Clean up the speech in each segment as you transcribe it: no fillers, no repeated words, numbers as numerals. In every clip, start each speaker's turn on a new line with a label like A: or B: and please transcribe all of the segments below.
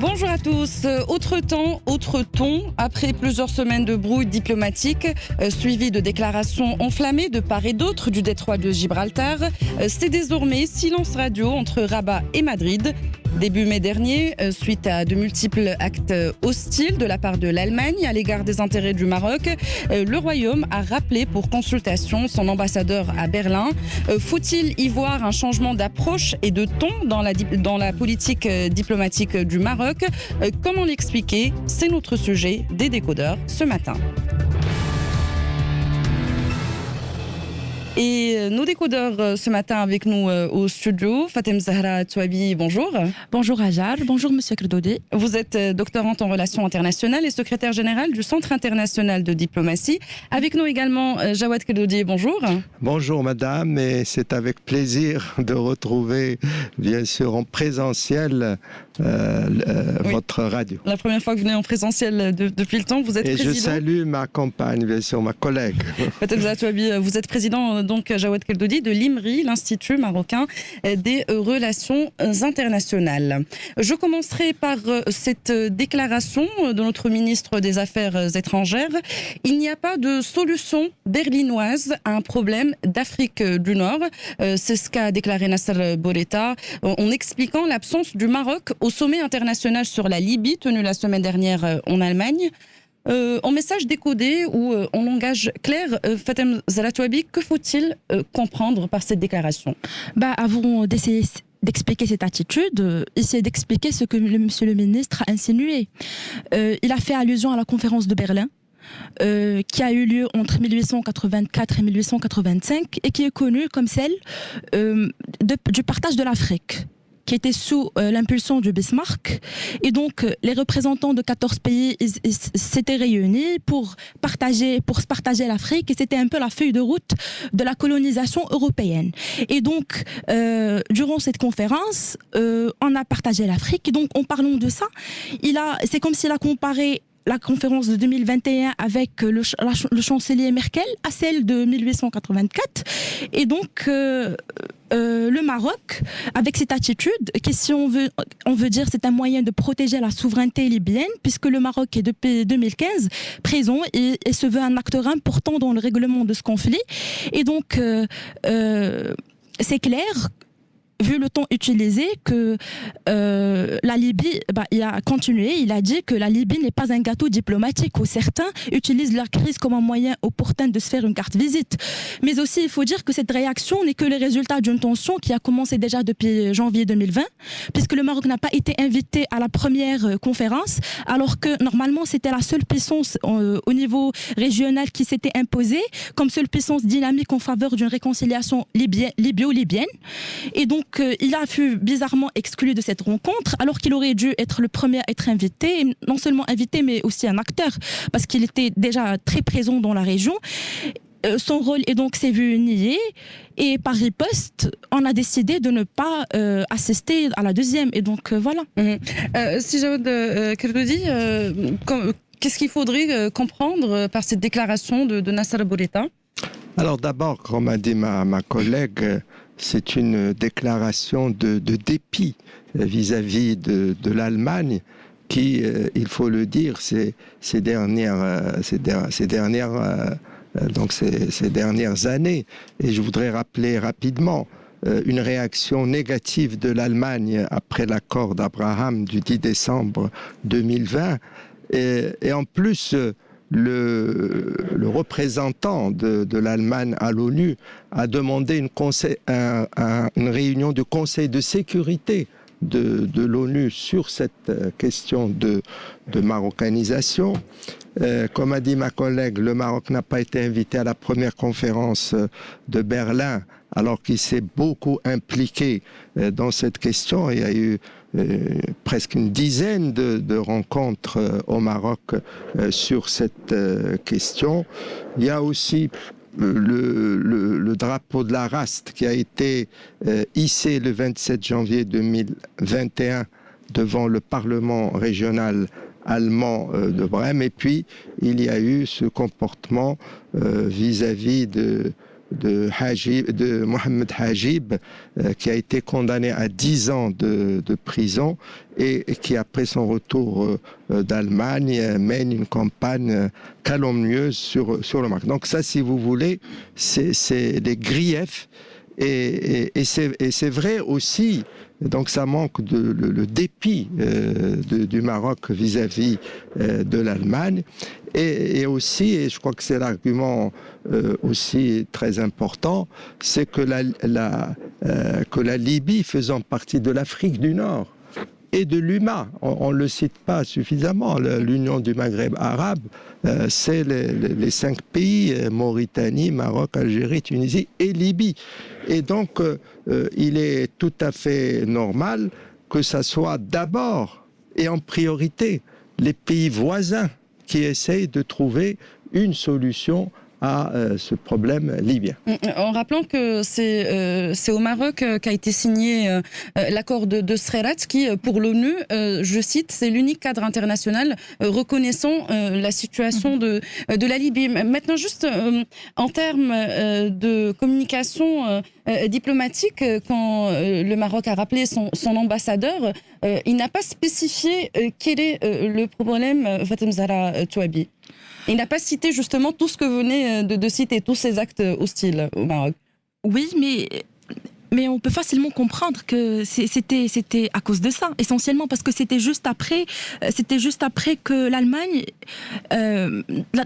A: Bonjour à tous. Autre temps, autre ton. Après plusieurs semaines de brouille diplomatique, suivies de déclarations enflammées de part et d'autre du détroit de Gibraltar, c'est désormais silence radio entre Rabat et Madrid. Début mai dernier, suite à de multiples actes hostiles de la part de l'Allemagne à l'égard des intérêts du Maroc, le Royaume a rappelé pour consultation son ambassadeur à Berlin. Faut-il y voir un changement d'approche et de ton dans la politique diplomatique du Maroc? Comment l'expliquer? C'est notre sujet des décodeurs ce matin. Et nos décodeurs ce matin avec nous au studio, Fatem Zahra Touabi, bonjour.
B: Bonjour Hajar, bonjour Monsieur Kerdodi.
A: Vous êtes doctorante en relations internationales et secrétaire générale du Centre international de diplomatie. Avec nous également Jawad Kerdodi, bonjour.
C: Bonjour madame, et c'est avec plaisir de retrouver bien sûr en présentiel votre radio.
A: La première fois que vous venez en présentiel depuis le temps, vous êtes président.
C: Et je salue ma compagne, bien sûr, ma collègue.
A: Fatem Zahra Touabi, vous êtes président donc Jawad Kerdodi de l'IMRI, l'Institut marocain des relations internationales. Je commencerai par cette déclaration de notre ministre des Affaires étrangères. Il n'y a pas de solution berlinoise à un problème d'Afrique du Nord. C'est ce qu'a déclaré Nasser Bourita en expliquant l'absence du Maroc au sommet international sur la Libye tenu la semaine dernière en Allemagne. En message décodé ou en langage clair, Fatem Zahra Touabi, que faut-il comprendre par cette déclaration?
B: Avant d'essayer d'expliquer cette attitude, essayer d'expliquer ce que Monsieur le ministre a insinué. Il a fait allusion à la conférence de Berlin, qui a eu lieu entre 1884 et 1885 et qui est connue comme celle du partage de l'Afrique, qui était sous l'impulsion du Bismarck. Et donc, les représentants de 14 pays s'étaient réunis pour se partager l'Afrique, et c'était un peu la feuille de route de la colonisation européenne. Et donc, durant cette conférence, on a partagé l'Afrique. Et donc, en parlant de ça, c'est comme s'il a comparé la conférence de 2021 avec le chancelier Merkel à celle de 1884. Et donc, le Maroc, avec cette attitude, qui si on veut dire c'est un moyen de protéger la souveraineté libyenne, puisque le Maroc est depuis 2015 présent et se veut un acteur important dans le règlement de ce conflit. Et donc, c'est clair, vu le ton utilisé, que la Libye, il a continué, il a dit que la Libye n'est pas un gâteau diplomatique où certains utilisent la crise comme un moyen opportun de se faire une carte visite. Mais aussi, il faut dire que cette réaction n'est que le résultat d'une tension qui a commencé déjà depuis janvier 2020, puisque le Maroc n'a pas été invité à la première conférence, alors que normalement c'était la seule puissance au niveau régional qui s'était imposée comme seule puissance dynamique en faveur d'une réconciliation libyo-libyenne. Et donc, il a fut bizarrement exclu de cette rencontre, alors qu'il aurait dû être le premier à être invité, et non seulement invité, mais aussi un acteur, parce qu'il était déjà très présent dans la région. Son rôle s'est vu nié, et par riposte, on a décidé de ne pas assister à la deuxième. Et donc, voilà.
A: Si Jawad Kerdodi, qu'est-ce qu'il faudrait comprendre par cette déclaration de Nasser Bourita?
C: Alors d'abord, comme a dit ma collègue, c'est une déclaration de dépit vis-à-vis de l'Allemagne qui, il faut le dire, ces dernières années, et je voudrais rappeler rapidement une réaction négative de l'Allemagne après l'accord d'Abraham du 10 décembre 2020, et en plus le représentant de l'Allemagne à l'ONU a demandé une réunion du Conseil de sécurité de l'ONU sur cette question de marocanisation. Comme a dit ma collègue, le Maroc n'a pas été invité à la première conférence de Berlin, alors qu'il s'est beaucoup impliqué dans cette question. Il y a eu presque une dizaine de rencontres au Maroc sur cette question. Il y a aussi le drapeau de la Raste qui a été hissé le 27 janvier 2021 devant le Parlement régional allemand de Brême. Et puis, il y a eu ce comportement vis-à-vis de Mohamed Hajib, qui a été condamné à 10 ans de prison et qui, après son retour d'Allemagne, mène une campagne calomnieuse sur le Maroc. Donc ça, si vous voulez, c'est des griefs. Et c'est vrai aussi, donc ça manque le dépit du Maroc vis-à-vis de l'Allemagne. Et aussi, et je crois que c'est l'argument aussi très important, c'est que la Libye, faisant partie de l'Afrique du Nord et de l'UMA, on ne le cite pas suffisamment, l'Union du Maghreb arabe, c'est les 5 pays, Mauritanie, Maroc, Algérie, Tunisie et Libye. Et donc, il est tout à fait normal que ça soit d'abord et en priorité les pays voisins qui essayent de trouver une solution à ce problème libyen.
A: En rappelant que c'est au Maroc qu'a été signé l'accord de Srerat qui, pour l'ONU, je cite, c'est l'unique cadre international reconnaissant la situation de la Libye. Maintenant, juste en termes de communication diplomatique, quand le Maroc a rappelé son ambassadeur, il n'a pas spécifié quel est le problème, Fatem Zahra Touabi. Il n'a pas cité justement tout ce que vous venez de citer, tous ces actes hostiles au Maroc.
B: Oui, mais on peut facilement comprendre que c'était à cause de ça, essentiellement parce que c'était juste après que l'Allemagne,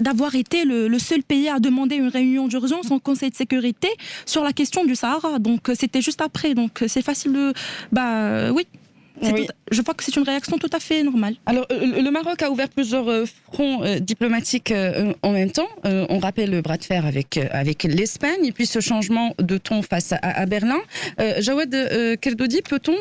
B: d'avoir été le seul pays à demander une réunion d'urgence au Conseil de sécurité sur la question du Sahara. Donc c'était juste après. Donc c'est facile de, oui. Oui. Je crois que c'est une réaction tout à fait normale.
A: Alors, le Maroc a ouvert plusieurs fronts diplomatiques en même temps. On rappelle le bras de fer avec l'Espagne, et puis ce changement de ton face à Berlin. Jawad Khaldoudi, peut-on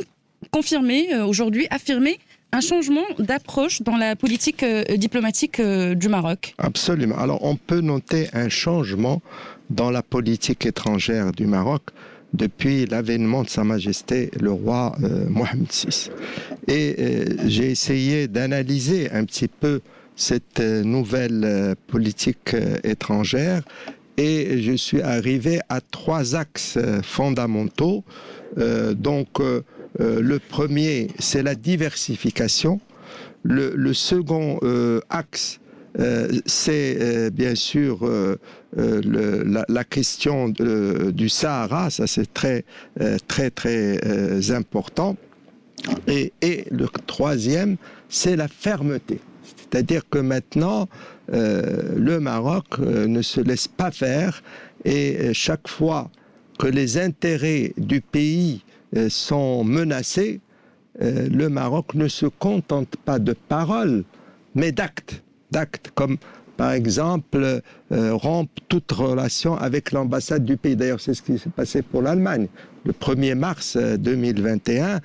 A: confirmer aujourd'hui, affirmer un changement d'approche dans la politique diplomatique du Maroc?
C: Absolument. Alors, on peut noter un changement dans la politique étrangère du Maroc depuis l'avènement de Sa Majesté le roi Mohamed VI. Et j'ai essayé d'analyser un petit peu cette nouvelle politique étrangère et je suis arrivé à 3 axes fondamentaux. Le premier, c'est la diversification. Le second axe, c'est bien sûr la question du Sahara, ça c'est très important. Et le troisième, c'est la fermeté. C'est-à-dire que maintenant, le Maroc ne se laisse pas faire et chaque fois que les intérêts du pays sont menacés, le Maroc ne se contente pas de paroles, mais d'actes, comme par exemple rompre toute relation avec l'ambassade du pays. D'ailleurs, c'est ce qui s'est passé pour l'Allemagne. Le 1er mars 2021,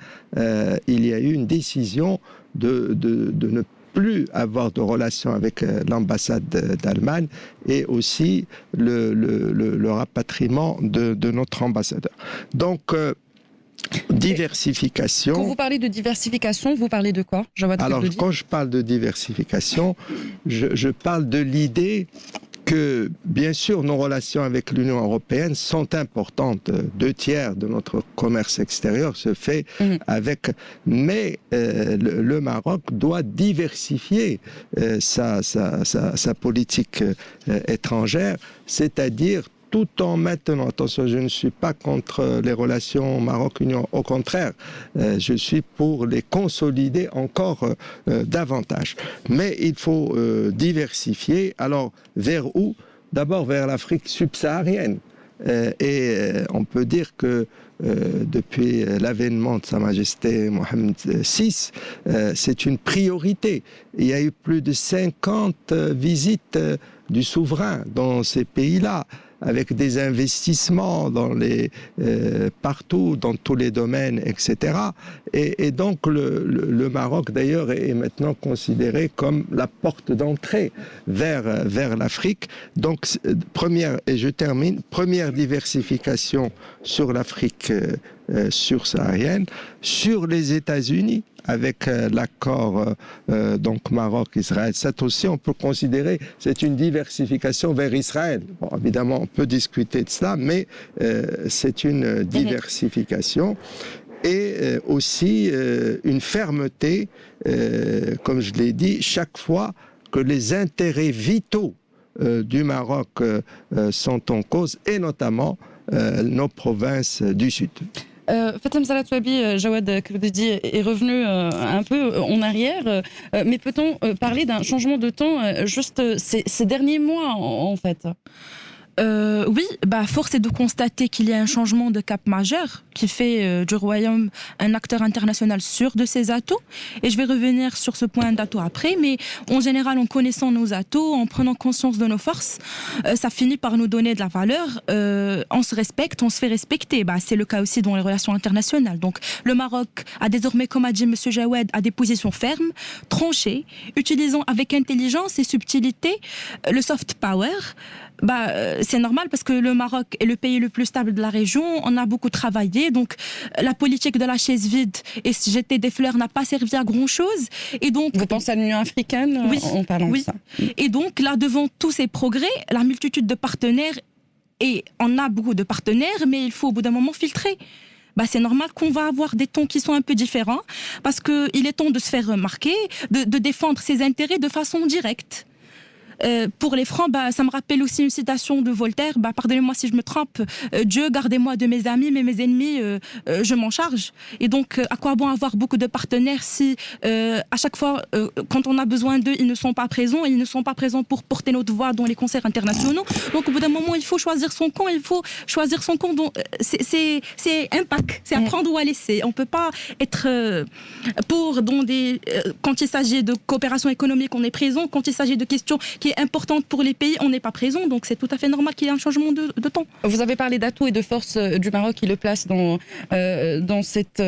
C: il y a eu une décision de ne plus avoir de relation avec l'ambassade d'Allemagne et aussi le rapatriement de notre ambassadeur. Donc, diversification.
A: Quand vous parlez de diversification, vous parlez de quoi?
C: Alors, quand je parle de diversification, je parle de l'idée que, bien sûr, nos relations avec l'Union européenne sont importantes. 2/3 de notre commerce extérieur se fait avec... Mais le Maroc doit diversifier sa politique étrangère, c'est-à-dire tout en maintenant, attention, je ne suis pas contre les relations Maroc-Union, au contraire, je suis pour les consolider encore davantage. Mais il faut diversifier. Alors, vers où? D'abord vers l'Afrique subsaharienne. On peut dire que depuis l'avènement de Sa Majesté Mohamed VI, c'est une priorité. Il y a eu plus de 50 visites du souverain dans ces pays-là, avec des investissements partout, dans tous les domaines, etc. Et donc le Maroc, d'ailleurs, est maintenant considéré comme la porte d'entrée vers l'Afrique. Donc, première diversification sur l'Afrique subsaharienne, sur les États-Unis. avec l'accord donc Maroc-Israël. Ça aussi, on peut considérer, c'est une diversification vers Israël. Bon, évidemment, on peut discuter de cela, mais c'est une diversification. Et aussi une fermeté, comme je l'ai dit, chaque fois que les intérêts vitaux du Maroc sont en cause, et notamment nos provinces du Sud.
A: Fatem Salatouabi, Jawad Khaldoudi est revenu un peu en arrière, mais peut-on parler d'un changement de ton juste ces derniers mois en fait?
B: Oui, force est de constater qu'il y a un changement de cap majeur qui fait du Royaume un acteur international sûr de ses atouts. Et je vais revenir sur ce point d'atouts après, mais en général, en connaissant nos atouts, en prenant conscience de nos forces, ça finit par nous donner de la valeur. On se respecte, on se fait respecter. C'est le cas aussi dans les relations internationales. Donc, le Maroc a désormais, comme a dit M. Jawed, a des positions fermes, tranchées, utilisant avec intelligence et subtilité le soft power. C'est normal parce que le Maroc est le pays le plus stable de la région. On a beaucoup travaillé, donc la politique de la chaise vide et jeter des fleurs n'a pas servi à grand chose. Et donc,
A: vous pensez à l'Union africaine en parlant de ça?
B: Et donc là, devant tous ces progrès, la multitude de partenaires, et on a beaucoup de partenaires, mais il faut au bout d'un moment filtrer. C'est normal qu'on va avoir des tons qui sont un peu différents parce qu'il est temps de se faire remarquer, de défendre ses intérêts de façon directe. Pour les Francs, ça me rappelle aussi une citation de Voltaire, pardonnez-moi si je me trompe, Dieu, gardez-moi de mes amis, mais mes ennemis, je m'en charge. Et donc, à quoi bon avoir beaucoup de partenaires si à chaque fois, quand on a besoin d'eux, ils ne sont pas présents, et ils ne sont pas présents pour porter notre voix dans les concerts internationaux. Donc, au bout d'un moment, il faut choisir son camp, c'est un pack, c'est à prendre ou à laisser. On ne peut pas être quand il s'agit de coopération économique, on est présent, quand il s'agit de questions qui est importante pour les pays, on n'est pas présent, donc c'est tout à fait normal qu'il y ait un changement de temps.
A: Vous avez parlé d'atouts et de force du Maroc qui le place dans cette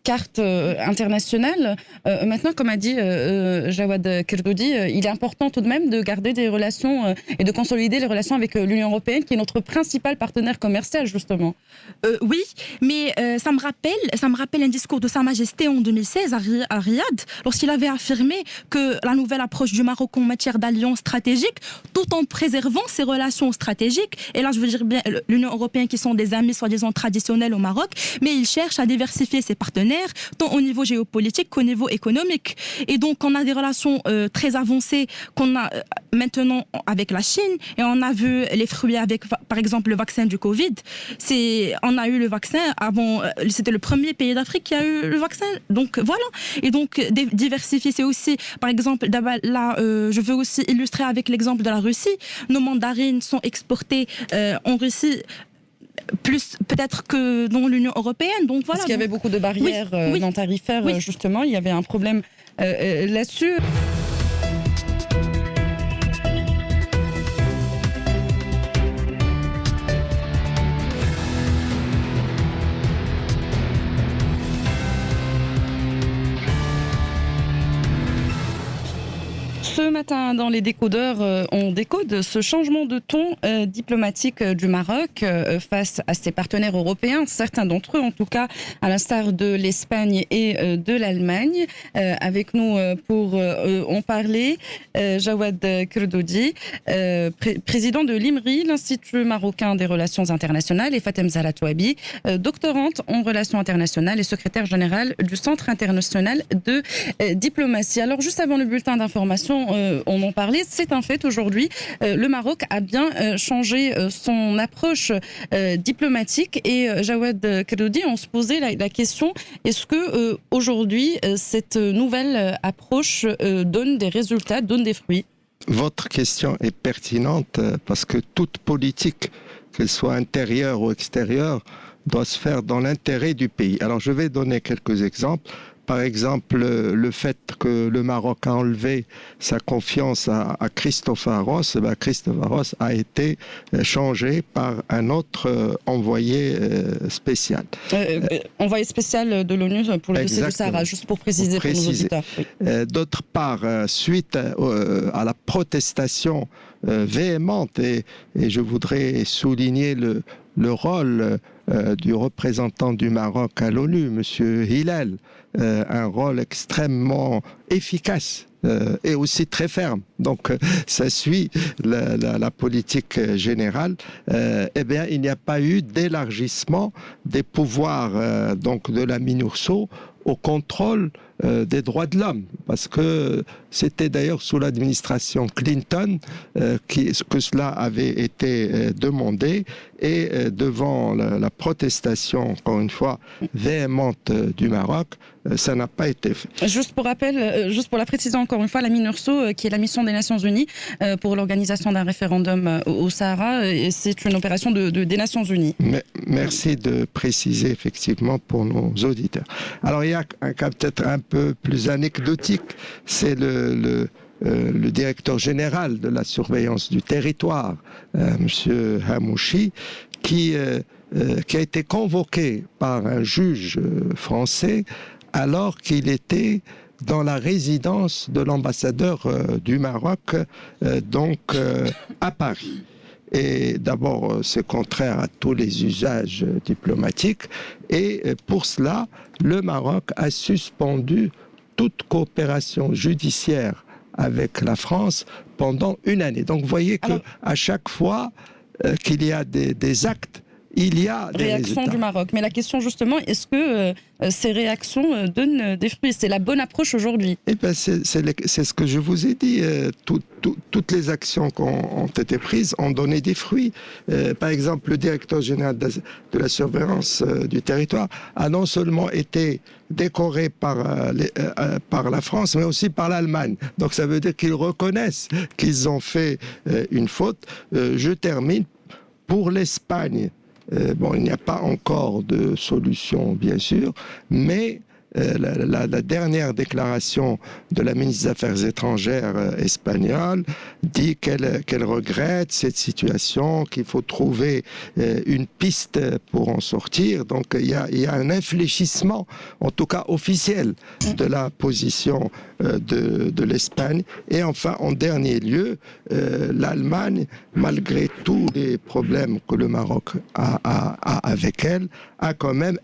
A: carte internationale. Maintenant, comme a dit Jawad Khaldoudi, il est important tout de même de garder des relations et de consolider les relations avec l'Union européenne, qui est notre principal partenaire commercial, justement.
B: Oui, mais ça me rappelle un discours de Sa Majesté en 2016 à Riyad, lorsqu'il avait affirmé que la nouvelle approche du Maroc en matière d'alliance stratégique, tout en préservant ses relations stratégiques, et là je veux dire bien l'Union européenne qui sont des amis soi-disant traditionnels au Maroc, mais il cherche à diversifier ses partenaires, tant au niveau géopolitique qu'au niveau économique. Et donc, on a des relations très avancées qu'on a maintenant avec la Chine, et on a vu les fruits avec, par exemple, le vaccin du Covid. On a eu le vaccin avant, c'était le premier pays d'Afrique qui a eu le vaccin. Donc, voilà. Et donc, diversifier, c'est aussi, par exemple, là, je veux aussi illustrer avec l'exemple de la Russie. Nos mandarines sont exportées en Russie plus peut-être que dans l'Union européenne. Donc, voilà.
A: Parce qu'il y avait beaucoup de barrières non tarifaires, justement. Il y avait un problème là-dessus. Ce matin, dans les décodeurs, on décode ce changement de ton diplomatique du Maroc face à ses partenaires européens, certains d'entre eux en tout cas, à l'instar de l'Espagne et de l'Allemagne. Avec nous pour en parler, Jawad Khaldoudi, président de l'IMRI, l'Institut marocain des relations internationales, et Fatem Salatouabi, doctorante en relations internationales et secrétaire générale du Centre international de diplomatie. Alors juste avant le bulletin d'information, on en parlait, c'est un fait aujourd'hui. Le Maroc a bien changé son approche diplomatique, et Jawad Khaldoudi, on se posait la question, est-ce que aujourd'hui cette nouvelle approche donne des résultats, donne des fruits?
C: Votre question est pertinente parce que toute politique, qu'elle soit intérieure ou extérieure, doit se faire dans l'intérêt du pays. Alors je vais donner quelques exemples. Par exemple, le fait que le Maroc a enlevé sa confiance à Christophe Arros, Christophe Arros a été changé par un autre envoyé spécial.
A: Envoyé spécial de l'ONU pour le dossier du Sahara, juste pour préciser pour nos auditeurs. Oui.
C: D'autre part, suite à la protestation véhémente, et je voudrais souligner le rôle du représentant du Maroc à l'ONU, M. Hillel, un rôle extrêmement efficace et aussi très ferme. Donc, ça suit la politique générale. Eh bien, il n'y a pas eu d'élargissement des pouvoirs donc de la MINURSO au contrôle des droits de l'homme, parce que c'était d'ailleurs sous l'administration Clinton que cela avait été demandé, et devant la protestation, encore une fois, véhémente du Maroc, ça n'a pas été fait.
A: Juste pour rappel, juste pour la préciser encore une fois, la MINURSO, qui est la mission des Nations Unies pour l'organisation d'un référendum au Sahara, c'est une opération des Nations Unies.
C: Merci de préciser effectivement pour nos auditeurs. Alors il y a un cas peut-être un peu plus anecdotique, c'est le directeur général de la surveillance du territoire, M. Hamouchi, qui a été convoqué par un juge français alors qu'il était dans la résidence de l'ambassadeur du Maroc, à Paris. Et d'abord, c'est contraire à tous les usages diplomatiques. Et pour cela, le Maroc a suspendu toute coopération judiciaire avec la France pendant une année. Donc vous voyez qu'à chaque fois qu'il y a des actes, il y a des
A: réactions du Maroc. Mais la question justement, est-ce que ces réactions donnent des fruits? C'est la bonne approche aujourd'hui.
C: Eh ben c'est ce que je vous ai dit. Toutes les actions qui ont été prises ont donné des fruits. Par exemple, le directeur général de la surveillance du territoire a non seulement été décoré par la France, mais aussi par l'Allemagne. Donc ça veut dire qu'ils reconnaissent qu'ils ont fait une faute. Je termine. Pour l'Espagne, il n'y a pas encore de solution, bien sûr, mais la dernière déclaration de la ministre des Affaires étrangères espagnole dit qu'elle regrette cette situation, qu'il faut trouver une piste pour en sortir. Donc il y a un infléchissement, en tout cas officiel, de la position de l'Espagne. Et enfin, en dernier lieu, l'Allemagne, malgré tous les problèmes que le Maroc a avec elle, a quand même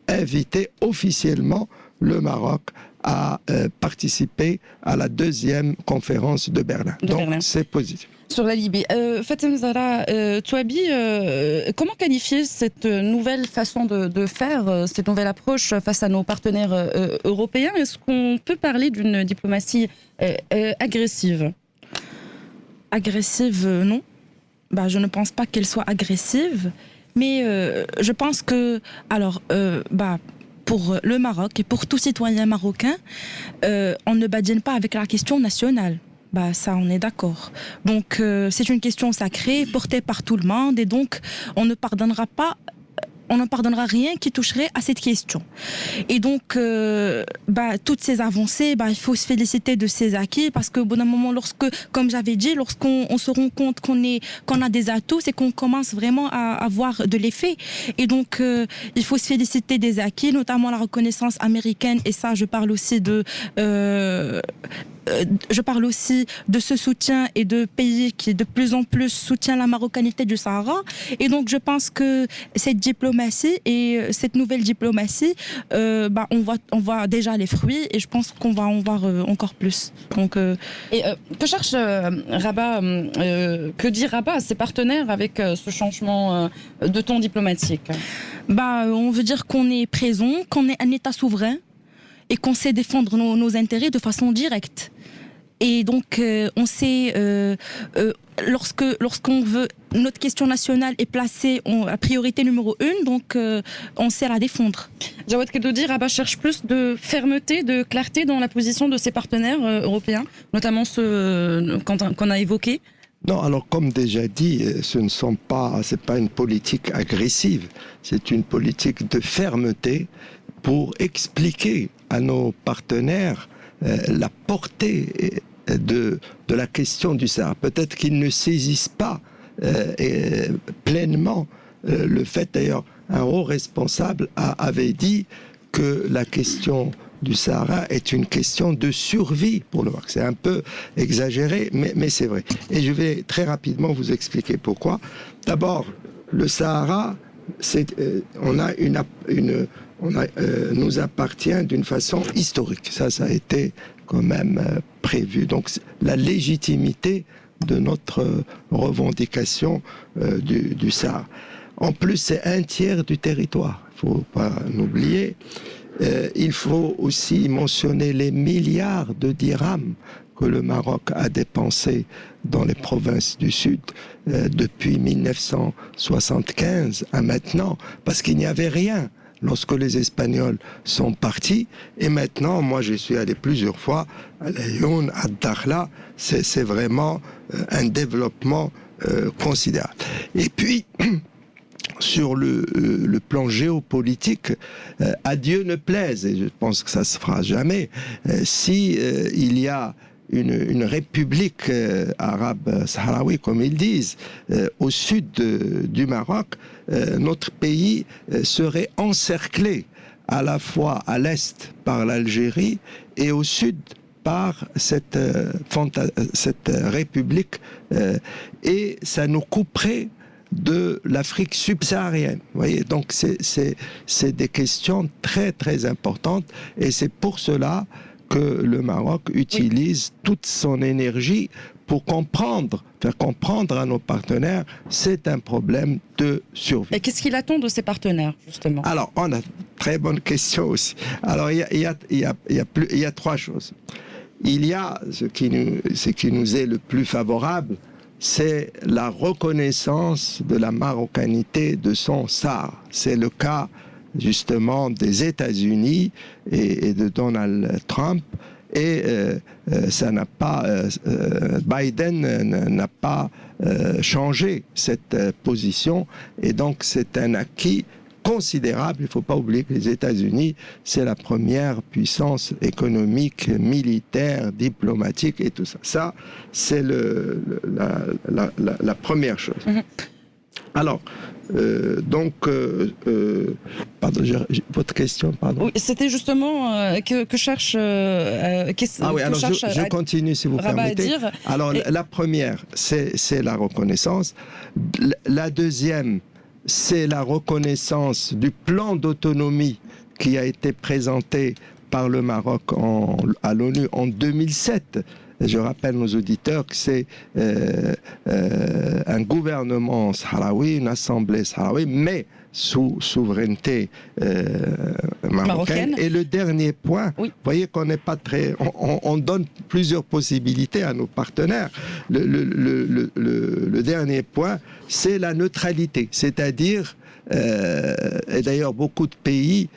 C: invité officiellement le Maroc à participer à la deuxième conférence de Berlin. Donc c'est positif.
A: Sur la Libye, Fatem Zahra Touabi, comment qualifier cette nouvelle façon de faire, cette nouvelle approche face à nos partenaires européens? Est-ce qu'on peut parler d'une diplomatie agressive?
B: Agressive, non. Je ne pense pas qu'elle soit agressive. Mais je pense que, pour le Maroc et pour tout citoyen marocain, on ne badine pas avec la question nationale. Ça, on est d'accord. Donc, c'est une question sacrée, portée par tout le monde, et donc, on ne pardonnera rien qui toucherait à cette question. Et donc, toutes ces avancées, il faut se féliciter de ces acquis, parce qu'au bout d'un moment, comme j'avais dit, lorsqu'on se rend compte qu'on a des atouts, c'est qu'on commence vraiment à avoir de l'effet. Et donc, il faut se féliciter des acquis, notamment la reconnaissance américaine, et ça, je parle aussi de ce soutien et de pays qui de plus en plus soutiennent la marocanité du Sahara. Et donc, je pense que cette diplomatie et cette nouvelle diplomatie, on voit déjà les fruits, et je pense qu'on va en voir encore plus. Donc,
A: Et que cherche Rabat, que dit Rabat à ses partenaires avec ce changement de ton diplomatique?
B: On veut dire qu'on est présent, qu'on est un État souverain, et qu'on sait défendre nos intérêts de façon directe. Et donc, on sait, lorsqu'on veut, notre question nationale est placée à priorité numéro 1, donc on sait la défendre.
A: Jawad Keldoudi, Rabat cherche plus de fermeté, de clarté dans la position de ses partenaires européens, notamment ceux qu'on a évoqués.
C: Non, alors comme déjà dit, c'est pas une politique agressive, c'est une politique de fermeté pour expliquer à nos partenaires la portée de la question du Sahara. Peut-être qu'ils ne saisissent pas pleinement le fait, d'ailleurs, un haut responsable avait dit que la question du Sahara est une question de survie pour le Maroc. C'est un peu exagéré, mais c'est vrai. Et je vais très rapidement vous expliquer pourquoi. D'abord, le Sahara, nous appartient d'une façon historique. Ça a été quand même prévu. Donc la légitimité de notre revendication du Sahara. En plus, c'est un tiers du territoire. Il ne faut pas l'oublier. Il faut aussi mentionner les milliards de dirhams que le Maroc a dépensés dans les provinces du Sud depuis 1975 à maintenant, parce qu'il n'y avait rien lorsque les Espagnols sont partis. Et maintenant, moi je suis allé plusieurs fois à Laayoune, à Dakhla, c'est vraiment un développement considérable. Et puis, sur le plan géopolitique, à Dieu ne plaise, et je pense que ça se fera jamais, si il y a une république arabe sahraoui, comme ils disent, au sud du Maroc, notre pays serait encerclé à la fois à l'est par l'Algérie et au sud par cette république, et ça nous couperait de l'Afrique subsaharienne. Vous voyez, donc c'est des questions très très importantes, et c'est pour cela que le Maroc utilise toute son énergie pour faire comprendre à nos partenaires, c'est un problème de survie.
A: Et qu'est-ce qu'il attend de ses partenaires, justement?
C: Alors, on a très bonne question aussi. Alors, il y a trois choses. Il y a ce qui nous est le plus favorable, c'est la reconnaissance de la marocanité de son Sahara. C'est le cas justement des États-Unis et de Donald Trump, et ça n'a pas Biden n'a pas changé cette position, et donc c'est un acquis considérable. Il ne faut pas oublier que les États-Unis, c'est la première puissance économique, militaire, diplomatique et tout ça. Ça, c'est la première chose. Mm-hmm. Alors, pardon, votre question, pardon.
A: Oui, c'était justement que cherche.
C: Je continue si vous permettez. Alors, la première, c'est la reconnaissance. La deuxième, c'est la reconnaissance du plan d'autonomie qui a été présenté par le Maroc à l'ONU en 2007. Je rappelle nos auditeurs que c'est un gouvernement sahraoui, une assemblée sahraoui, mais sous souveraineté marocaine. Et le dernier point, oui. Vous voyez qu'on n'est pas très... On donne plusieurs possibilités à nos partenaires. Le dernier point, c'est la neutralité, c'est-à-dire... et d'ailleurs, beaucoup de pays,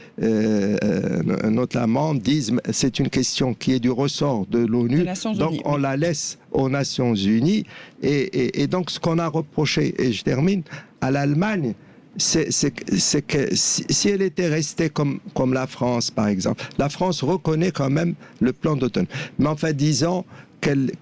C: notamment, disent que c'est une question qui est du ressort de l'ONU, donc on la laisse aux Nations Unies. Et donc, ce qu'on a reproché, et je termine, à l'Allemagne, c'est que si elle était restée comme la France, par exemple, la France reconnaît quand même le plan d'autonomie. Mais enfin, disons qu'elle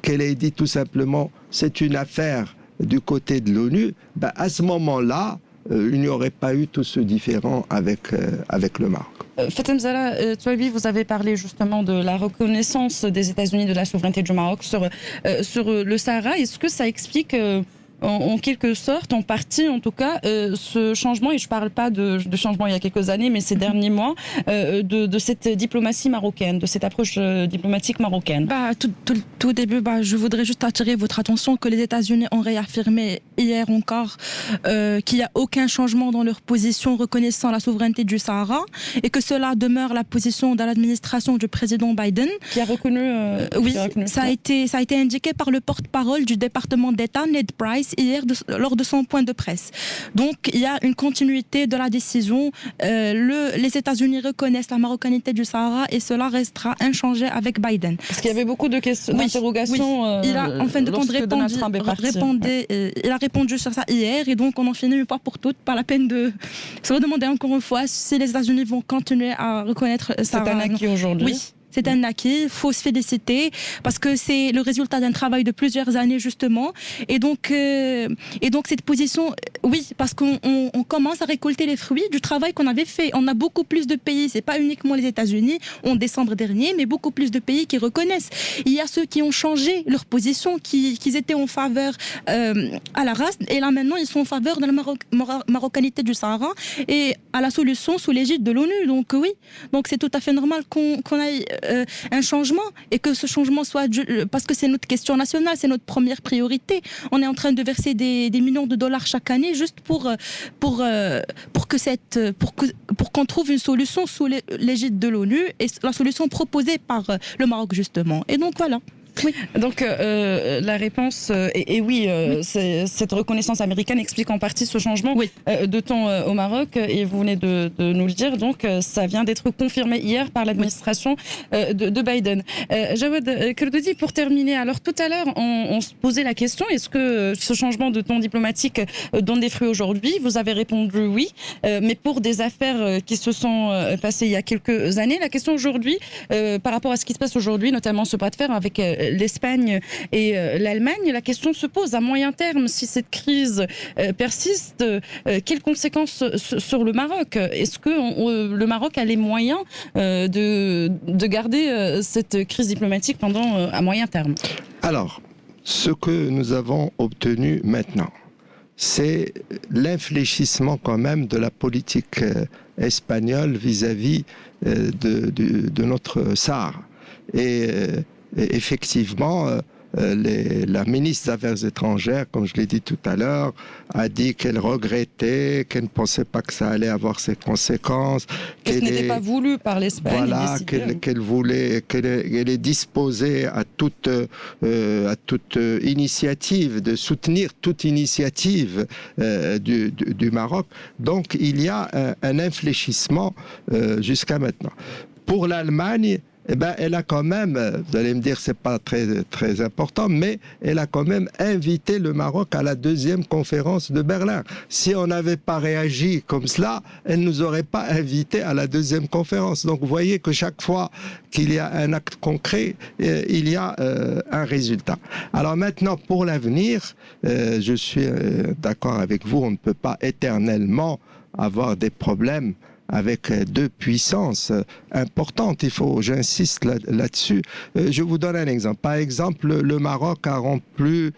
C: ait dit tout simplement, c'est une affaire du côté de l'ONU, à ce moment-là, il n'y aurait pas eu tout ce différend avec le Maroc.
A: Fatem Zahra Touabi, vous avez parlé justement de la reconnaissance des États-Unis de la souveraineté du Maroc sur le Sahara. Est-ce que ça explique en quelque sorte, en partie en tout cas, ce changement, et je ne parle pas de changement il y a quelques années, mais ces derniers mois, de cette diplomatie marocaine, de cette approche diplomatique marocaine?
B: Tout début, je voudrais juste attirer votre attention que les États-Unis ont réaffirmé hier encore qu'il n'y a aucun changement dans leur position reconnaissant la souveraineté du Sahara, et que cela demeure la position de l'administration du président Biden.
A: Qui a reconnu...
B: oui, ça a été indiqué par le porte-parole du département d'État, Ned Price, hier lors de son point de presse. Donc il y a une continuité de la décision. Les États-Unis reconnaissent la marocanité du Sahara, et cela restera inchangé avec Biden.
A: Parce qu'il y avait beaucoup de questions, d'interrogations.
B: Il a en fin de compte il a répondu sur ça hier, et donc on en finit une fois pour toutes. Pas la peine de se redemander encore une fois si les États-Unis vont continuer à reconnaître ça.
A: C'est un acquis aujourd'hui.
B: Oui. C'est un acquis, il faut se féliciter parce que c'est le résultat d'un travail de plusieurs années justement. Et donc cette position, oui, parce qu'on commence à récolter les fruits du travail qu'on avait fait. On a beaucoup plus de pays, c'est pas uniquement les États-Unis en décembre dernier, mais beaucoup plus de pays qui reconnaissent. Il y a ceux qui ont changé leur position, qui étaient en faveur à la race, et là maintenant ils sont en faveur de la marocanité du Sahara et à la solution sous l'égide de l'ONU. Donc oui, donc c'est tout à fait normal qu'on aille un changement et que ce changement soit parce que c'est notre question nationale, c'est notre première priorité. On est en train de verser des millions de dollars chaque année juste pour qu'on trouve une solution sous l'égide de l'ONU et la solution proposée par le Maroc justement. Et donc voilà.
A: Oui. Donc la réponse est oui, cette reconnaissance américaine explique en partie ce changement de ton au Maroc et vous venez de nous le dire, donc ça vient d'être confirmé hier par l'administration de Biden. Jawad Kerdoudi, pour terminer, alors tout à l'heure on se posait la question, est-ce que ce changement de ton diplomatique donne des fruits aujourd'hui? Vous avez répondu oui, mais pour des affaires qui se sont passées il y a quelques années, la question aujourd'hui par rapport à ce qui se passe aujourd'hui, notamment ce bras de fer avec l'Espagne et l'Allemagne, la question se pose à moyen terme, si cette crise persiste, quelles conséquences sur le Maroc? Est-ce que le Maroc a les moyens de garder cette crise diplomatique à moyen terme?
C: Alors, ce que nous avons obtenu maintenant, c'est l'infléchissement quand même de la politique espagnole vis-à-vis de notre Sahara. Et effectivement, la ministre des Affaires étrangères, comme je l'ai dit tout à l'heure, a dit qu'elle regrettait, qu'elle ne pensait pas que ça allait avoir ses conséquences.
A: Que ce n'était pas voulu par l'Espagne.
C: Voilà, qu'elle est disposée à toute initiative, de soutenir toute initiative du Maroc. Donc il y a un infléchissement jusqu'à maintenant. Pour l'Allemagne, eh ben, elle a quand même, vous allez me dire c'est pas très important, mais elle a quand même invité le Maroc à la deuxième conférence de Berlin. Si on n'avait pas réagi comme cela, elle nous aurait pas invités à la deuxième conférence. Donc vous voyez que chaque fois qu'il y a un acte concret, il y a un résultat. Alors maintenant, pour l'avenir, je suis d'accord avec vous, on ne peut pas éternellement avoir des problèmes avec deux puissances importantes. J'insiste là-dessus. Je vous donne un exemple. Par exemple, le Maroc a rompu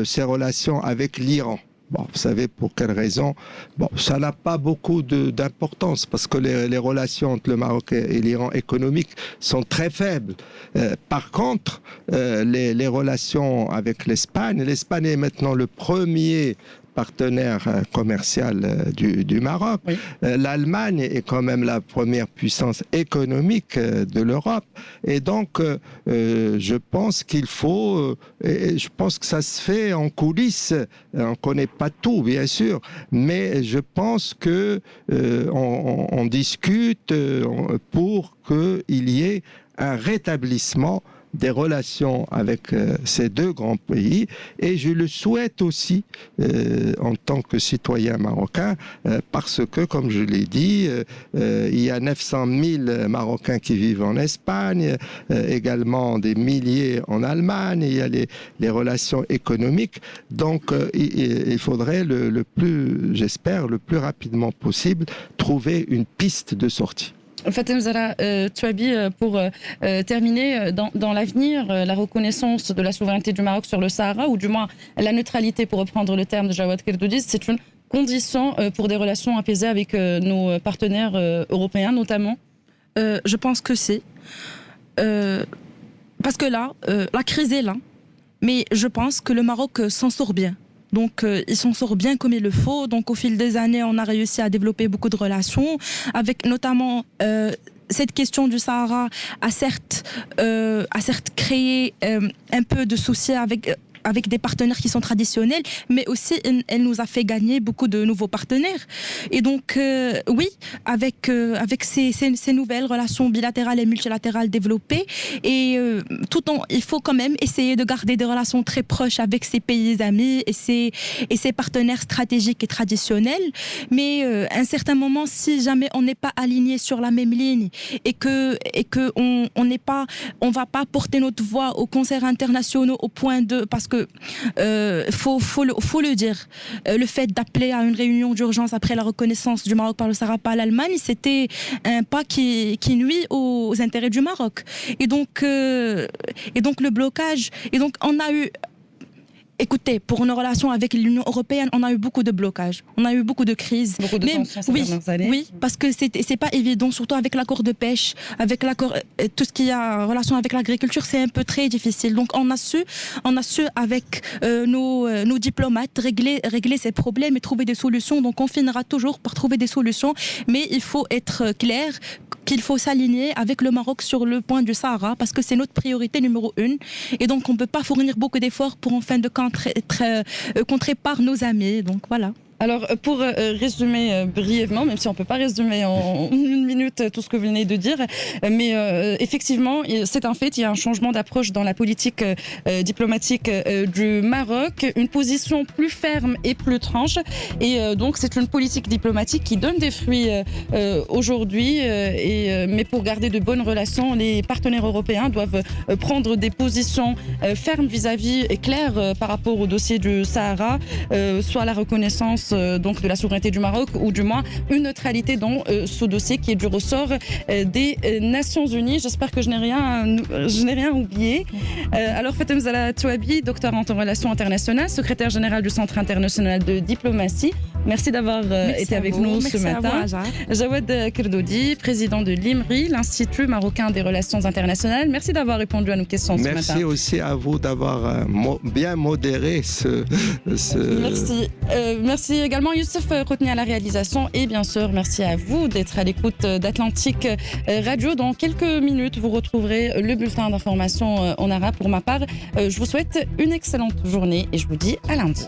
C: ses relations avec l'Iran. Bon, vous savez pour quelle raison? Bon, ça n'a pas beaucoup d'importance parce que les relations entre le Maroc et l'Iran économiques sont très faibles. Par contre, les relations avec l'Espagne est maintenant le premier partenaire commercial du Maroc. Oui. L'Allemagne est quand même la première puissance économique de l'Europe. Et donc, je pense qu'il faut... et je pense que ça se fait en coulisses. On ne connaît pas tout, bien sûr. Mais je pense qu'on discute pour qu'il y ait un rétablissement des relations avec ces deux grands pays, et je le souhaite aussi en tant que citoyen marocain, parce que, comme je l'ai dit, il y a 900 000 Marocains qui vivent en Espagne, également des milliers en Allemagne, il y a les relations économiques, donc il faudrait j'espère, le plus rapidement possible, trouver une piste de sortie.
A: Fatem Zahra Touabi, pour terminer, dans l'avenir, la reconnaissance de la souveraineté du Maroc sur le Sahara, ou du moins la neutralité, pour reprendre le terme de Jawad Kerdoudi, c'est une condition pour des relations apaisées avec nos partenaires européens notamment?
B: Je pense que c'est. Parce que là, la crise est là, mais je pense que le Maroc s'en sort bien. Donc, il s'en sort bien comme il le faut. Donc, au fil des années, on a réussi à développer beaucoup de relations, avec notamment cette question du Sahara a certes créé un peu de soucis avec avec des partenaires qui sont traditionnels, mais aussi elle nous a fait gagner beaucoup de nouveaux partenaires. Et donc, oui, avec ces nouvelles relations bilatérales et multilatérales développées, et il faut quand même essayer de garder des relations très proches avec ces pays amis et ces partenaires stratégiques et traditionnels. Mais à un certain moment, si jamais on n'est pas aligné sur la même ligne et que on va pas porter notre voix aux concerts internationaux au point de, parce que faut le dire, le fait d'appeler à une réunion d'urgence après la reconnaissance du Maroc par le Sahara par l'Allemagne, c'était un pas qui nuit aux intérêts du Maroc. Et donc le blocage, et donc on a eu. Écoutez, pour nos relations avec l'Union européenne, on a eu beaucoup de blocages, on a eu beaucoup de crises.
A: Beaucoup de tensions ces dernières années.
B: Oui, parce que c'est pas évident, surtout avec l'accord de pêche, avec l'accord, tout ce qui a relation avec l'agriculture, c'est un peu très difficile. Donc on a su avec nos diplomates régler ces problèmes et trouver des solutions. Donc on finira toujours par trouver des solutions, mais il faut être clair qu'il faut s'aligner avec le Maroc sur le point du Sahara, parce que c'est notre priorité numéro 1. Et donc on ne peut pas fournir beaucoup d'efforts pour en fin de compte être contré par nos amis. Donc voilà.
A: Alors, pour résumer brièvement, même si on ne peut pas résumer en une minute tout ce que vous venez de dire, mais effectivement, c'est un fait, il y a un changement d'approche dans la politique diplomatique du Maroc, une position plus ferme et plus tranche, et donc c'est une politique diplomatique qui donne des fruits aujourd'hui, mais pour garder de bonnes relations, les partenaires européens doivent prendre des positions fermes vis-à-vis et claires par rapport au dossier du Sahara, soit la reconnaissance donc de la souveraineté du Maroc, ou du moins une neutralité dans ce dossier qui est du ressort des Nations Unies. J'espère que je n'ai rien oublié. Alors Fatem Zahra Touabi, doctorante en relations internationales, secrétaire générale du Centre international de diplomatie. Merci d'avoir été avec nous ce matin. Jawad Kerdoudi, président de l'IMRI, l'Institut marocain des relations internationales. Merci d'avoir répondu à nos questions ce matin.
C: Merci aussi à vous d'avoir bien modéré ce...
A: Merci. Merci également Youssef Routni à la réalisation, et bien sûr merci à vous d'être à l'écoute d'Atlantique Radio. Dans quelques minutes, vous retrouverez le bulletin d'information en arabe. Pour ma part, je vous souhaite une excellente journée et je vous dis à lundi.